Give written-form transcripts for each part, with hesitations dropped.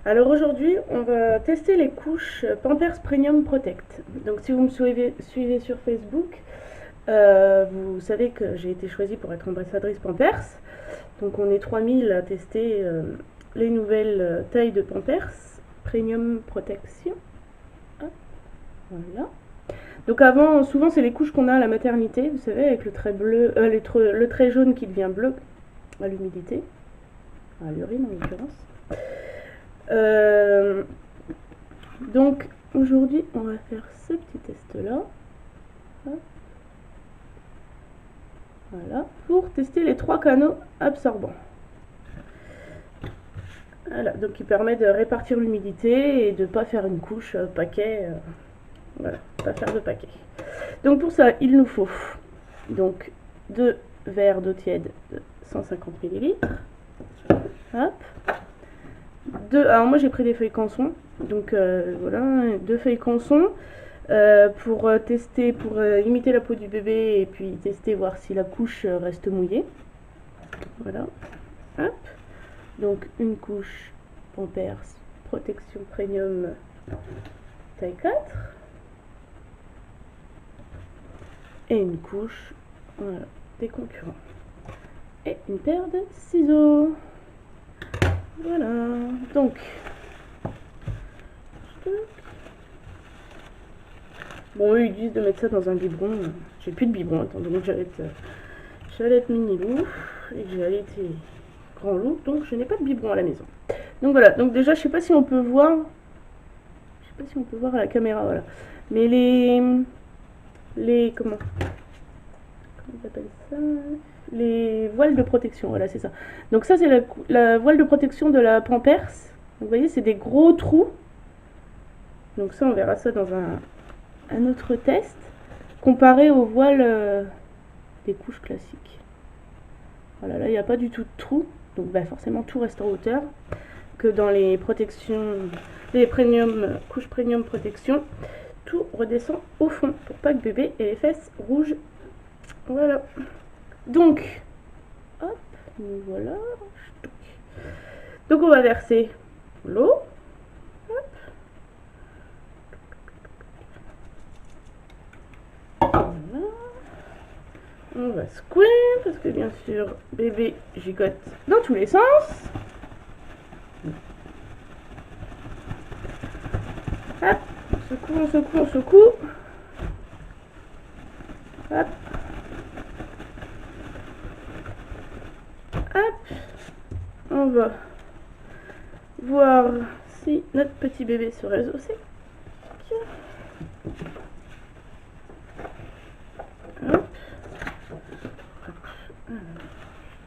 Alors aujourd'hui, on va tester les couches Pampers Premium Protect. Donc si vous me suivez sur Facebook, vous savez que j'ai été choisie pour être ambassadrice Pampers. Donc on est 3000 à tester les nouvelles tailles de Pampers Premium Protection. Ah, voilà. Donc avant, souvent c'est les couches qu'on a à la maternité, vous savez, avec le trait bleu, le trait jaune qui devient bleu à l'humidité, à l'urine en l'occurrence. Donc aujourd'hui on va faire ce petit test là, voilà, pour tester les 3 canaux absorbants. Voilà, donc qui permet de répartir l'humidité et de ne pas faire une couche paquet, voilà, pas faire de paquet. Donc pour ça il nous faut donc 2 verres d'eau tiède de 150 ml. Hop. Alors moi j'ai pris des feuilles canson, donc voilà, 2 feuilles canson pour tester, pour imiter la peau du bébé et puis tester, voir si la couche reste mouillée. Voilà, hop. Donc une couche Pampers Protection Premium taille 4 et une couche, voilà, des concurrents et une paire de ciseaux. Voilà, donc bon, eux ils disent de mettre ça dans un biberon. J'ai plus de biberon étant donné que j'allais être mini loup et que j'allais être grand loup, donc je n'ai pas de biberon à la maison. Donc voilà, donc déjà je sais pas si on peut voir, à la caméra, voilà, mais les comment on appelle ça, les voiles de protection, voilà, c'est ça. Donc ça c'est la voile de protection de la Pampers. Donc, vous voyez, c'est des gros trous. Donc ça on verra ça dans un autre test comparé aux voiles des couches classiques. Voilà, là il n'y a pas du tout de trous, donc bah, forcément tout reste en hauteur, que dans les protections, les couches premium protection, tout redescend au fond pour pas que bébé ait les fesses rouges. Voilà, donc hop, nous voilà. Donc on va verser l'eau. Voilà. On va secouer parce que bien sûr bébé gigote dans tous les sens. Hop, on secoue, on secoue, on secoue. Hop. Hop. On va voir si notre petit bébé se réseau sec. Hop.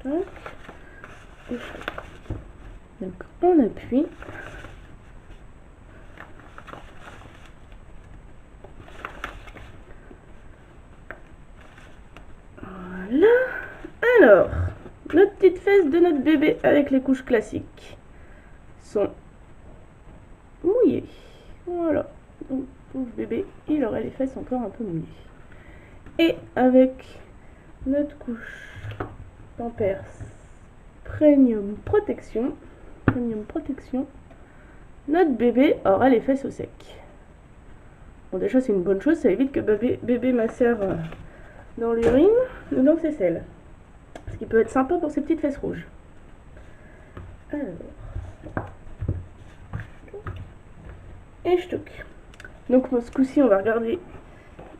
Hop. Donc on appuie. Voilà. Alors, notre petite fesse de notre bébé avec les couches classiques sont mouillées. Voilà. Donc, pauvre bébé, il aurait les fesses encore un peu mouillées. Et avec notre couche Pampers Premium Protection, notre bébé aura les fesses au sec. Bon, déjà c'est une bonne chose, ça évite que bébé macère dans l'urine ou dans ses selles. Ce qui peut être sympa pour ses petites fesses rouges. Alors. Et je toque. Donc ce coup-ci, on va regarder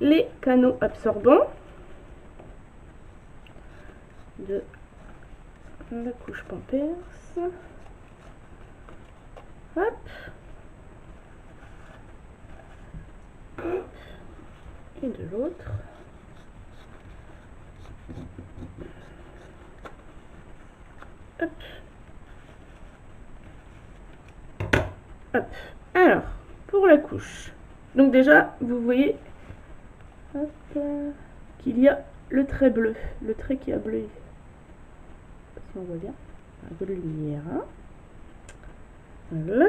les canaux absorbants de la couche Pampers. Hop. Et de l'autre. Hop. Hop. Alors, pour la couche. Donc déjà, vous voyez qu'il y a le trait bleu. Le trait qui a bleu. Si on voit bien. Un peu de lumière. Hein. Voilà.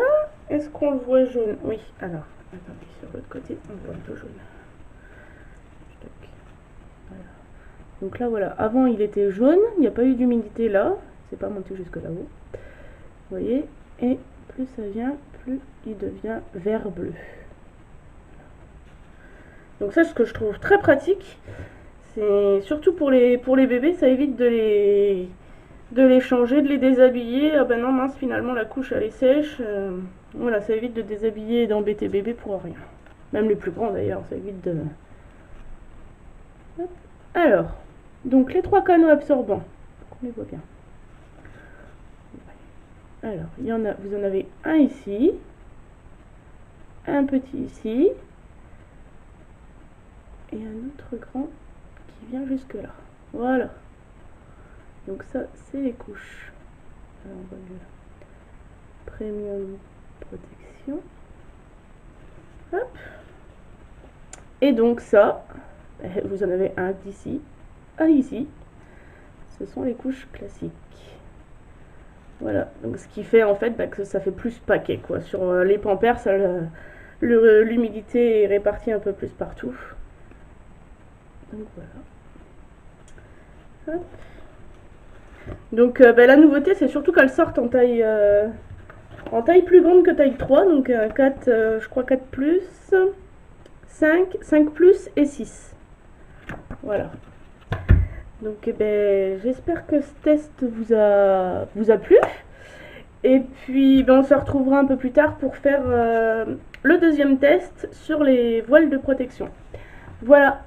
Est-ce qu'on le voit jaune? Oui. Alors, attendez, sur l'autre côté, on le voit un peu jaune. Voilà. Donc là, voilà. Avant, il était jaune. Il n'y a pas eu d'humidité là. C'est pas monté jusque là-haut. Vous voyez. Et plus ça vient, plus il devient vert bleu. Donc ça, ce que je trouve très pratique, c'est surtout pour les bébés, ça évite de les changer, de les déshabiller. Ah ben non, mince, finalement la couche elle est sèche. Voilà, ça évite de déshabiller et d'embêter bébé pour rien. Même les plus grands d'ailleurs, ça évite de... Hop. Alors, donc les 3 canaux absorbants, on les voit bien. Alors, il y en a, vous en avez un ici, un petit ici, et un autre grand qui vient jusque là. Voilà. Donc ça, c'est les couches. Alors, on va le premium protection. Hop. Et donc ça, vous en avez un d'ici à ici. Ce sont les couches classiques. Voilà, donc ce qui fait en fait que ça fait plus paquet quoi. Sur les Pampers, l'humidité est répartie un peu plus partout. Donc voilà. Hop. Donc la nouveauté c'est surtout qu'elles sortent en taille plus grande que taille 3. Donc 4, je crois 4 plus, 5 plus et 6. Voilà. Donc j'espère que ce test vous a plu. Et puis on se retrouvera un peu plus tard pour faire le deuxième test sur les voiles de protection. Voilà.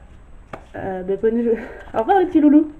Bonne... Au revoir les petits loulous.